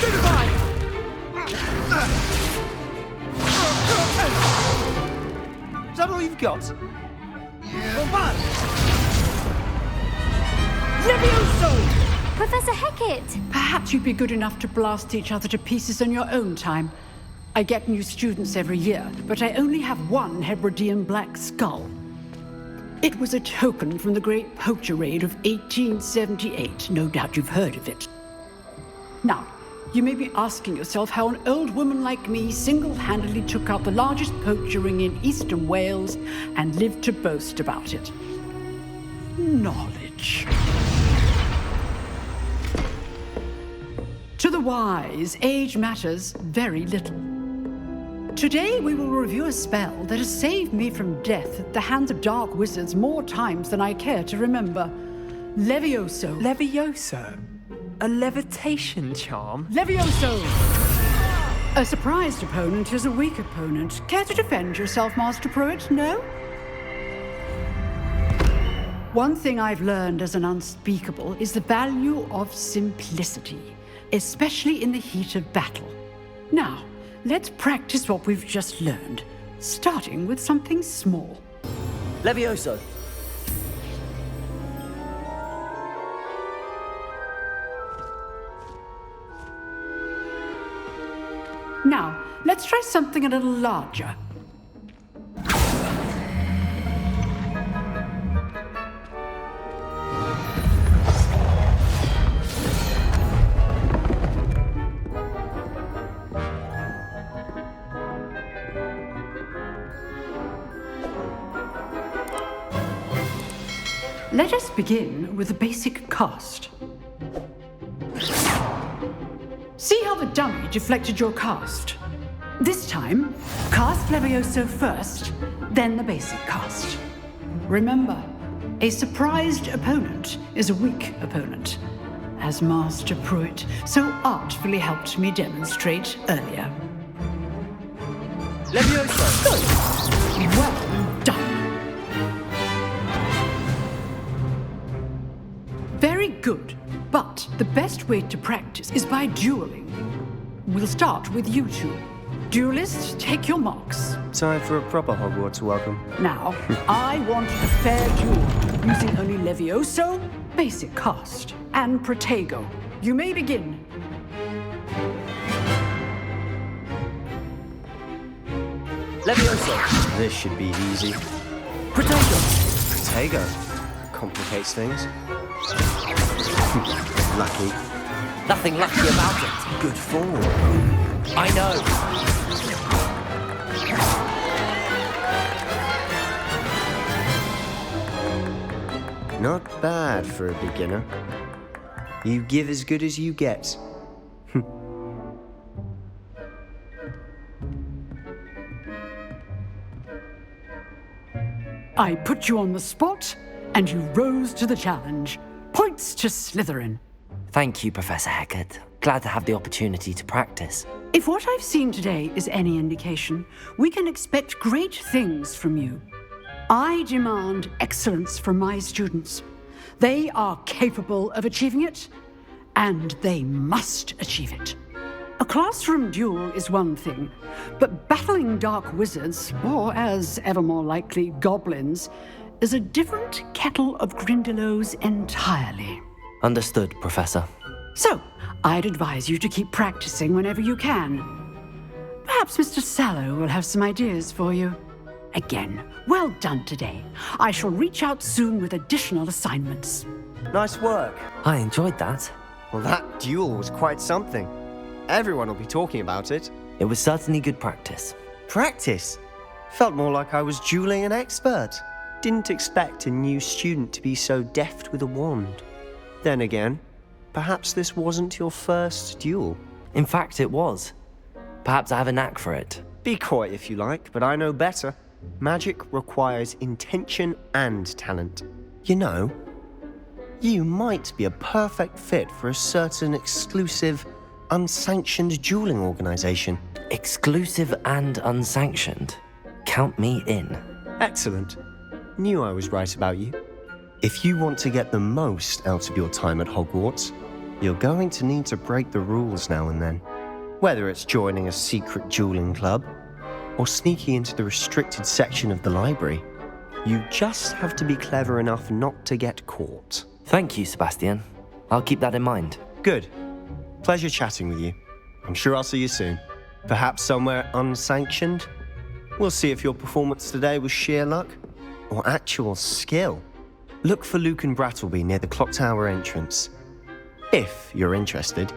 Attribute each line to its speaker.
Speaker 1: Goodbye! Is that all you've got? Well, what? Levioso!
Speaker 2: Professor Hecat!
Speaker 3: Perhaps you'd be good enough to blast each other to pieces in your own time. I get new students every year, but I only have one Hebridean black skull. It was a token from the Great Poacher Raid of 1878. No doubt you've heard of it. Now, you may be asking yourself how an old woman like me single-handedly took out the largest poacher ring in eastern Wales and lived to boast about it. Knowledge. To the wise, age matters very little. Today we will review a spell that has saved me from death at the hands of dark wizards more times than I care to remember. Levioso.
Speaker 4: Levioso? A levitation charm?
Speaker 3: Levioso! A surprised opponent is a weak opponent. Care to defend yourself, Master Pruitt? No? One thing I've learned as an unspeakable is the value of simplicity, especially in the heat of battle. Now, let's practice what we've just learned, starting with something small.
Speaker 1: Levioso.
Speaker 3: Now, let's try something a little larger. Let us begin with the basic cast. See how the dummy deflected your cast? This time, cast Levioso first, then the basic cast. Remember, a surprised opponent is a weak opponent, as Master Pruitt so artfully helped me demonstrate earlier.
Speaker 1: Levioso!
Speaker 3: Good. Well done. Very good, but the best way to practice is by dueling. We'll start with you two. Duelists, take your marks.
Speaker 5: Time for a proper Hogwarts welcome.
Speaker 3: Now, I want a fair duel, using only Levioso, basic cast, and Protego. You may begin.
Speaker 1: Levioso!
Speaker 5: This should be easy.
Speaker 1: Protego!
Speaker 5: Protego complicates things. Lucky.
Speaker 1: Nothing lucky about it.
Speaker 5: Good form.
Speaker 1: I know.
Speaker 5: Not bad for a beginner. You give as good as you get.
Speaker 3: I put you on the spot, and you rose to the challenge. Points to Slytherin.
Speaker 6: Thank you, Professor Hecat. Glad to have the opportunity to practice.
Speaker 3: If what I've seen today is any indication, we can expect great things from you. I demand excellence from my students. They are capable of achieving it, and they must achieve it. A classroom duel is one thing, but battling dark wizards, or as ever more likely, goblins, is a different kettle of Grindylows entirely.
Speaker 6: Understood, Professor.
Speaker 3: So, I'd advise you to keep practicing whenever you can. Perhaps Mr. Sallow will have some ideas for you. Again, well done today. I shall reach out soon with additional assignments.
Speaker 5: Nice work.
Speaker 6: I enjoyed that.
Speaker 5: Well, that duel was quite something. Everyone will be talking about it.
Speaker 6: It was certainly good practice.
Speaker 5: Practice? Felt more like I was dueling an expert. Didn't expect a new student to be so deft with a wand. Then again, perhaps this wasn't your first duel.
Speaker 6: In fact, it was. Perhaps I have a knack for it.
Speaker 5: Be coy if you like, but I know better. Magic requires intention and talent. You know, you might be a perfect fit for a certain exclusive, unsanctioned dueling organization.
Speaker 6: Exclusive and unsanctioned. Count me in.
Speaker 5: Excellent. Knew I was right about you. If you want to get the most out of your time at Hogwarts, You're going to need to break the rules now and then. Whether it's joining a secret dueling club or sneaking into the restricted section of the library, you just have to be clever enough not to get caught.
Speaker 6: Thank you, Sebastian. I'll keep that in mind.
Speaker 5: Good. Pleasure chatting with you. I'm sure I'll see you soon. Perhaps somewhere unsanctioned? We'll see if your performance today was sheer luck or actual skill. Look for Luke and Brattleby near the clock tower entrance. If you're interested.